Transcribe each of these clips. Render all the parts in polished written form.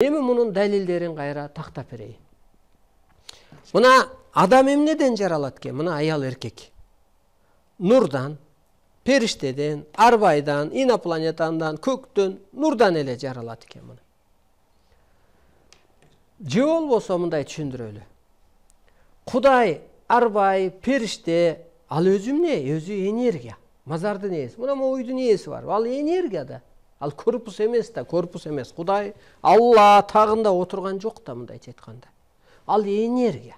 Эми мунун далилдерин кайра тактап берейин. Мына адам эмнеден жаралат экен? Мына аял эркек. Нурдан, периштеден, арбайдан, инопланетандан, көктөн, нурдан эле жаралат экен муну. Же болбосо мындай түшүндүрөлү. Кудай, арбай, периште, ал өзү эмне? Өзү энергия. Мазардын ээси. Мына уйдун ээси бар. Ал энергия да. Ал корпус эмес да, корпус эмес. Кудай Алла тагында отурган жок да, мындайча айтканда. Ал энергия.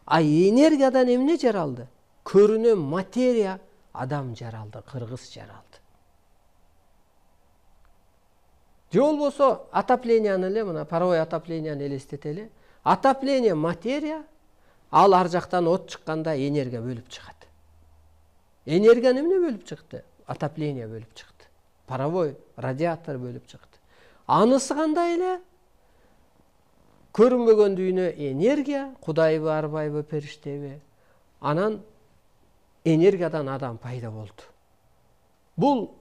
А энергиядан эмне жаралды? Көрүнөн материя адам жаралды, кыргыз жаралды. Же болбосо отопленияны эле, мына паровой отопленияны элестетели. Отопление материя, ал ар жактан от чыкканда энергия бөлүп чыгат. Энергияны эмне бөлүп чыкты? Отопление бөлүп чыкты. Паровой радиатор бөлүп чыкты. Анысы кандай эле? Көрүнбөгөн дүйнө энергия, Кудайбы, арбайбы, периштеби? Анан энергиядан адам пайда болду. Бул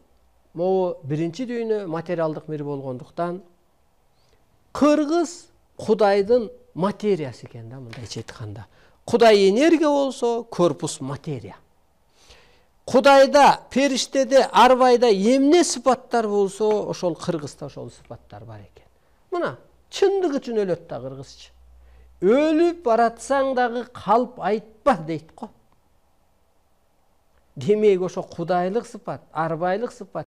могу биринчи дүйнө материалдык мир болгондуктан кыргыз Кудайдын материясы экен да, мындайча айтканда. Кудай энергия болсо, корпус материя. Кудайда, периштеде, арбайда эмне сыпаттар болсо, ошол кыргызда ошол сыпаттар бар экен. Мына чындык үчүн өлөт да кыргызчы. Өлүп баратсаң дагы калп айтпа дейт го. Демек ошо кудайлык сыпат, арбайлык сыпат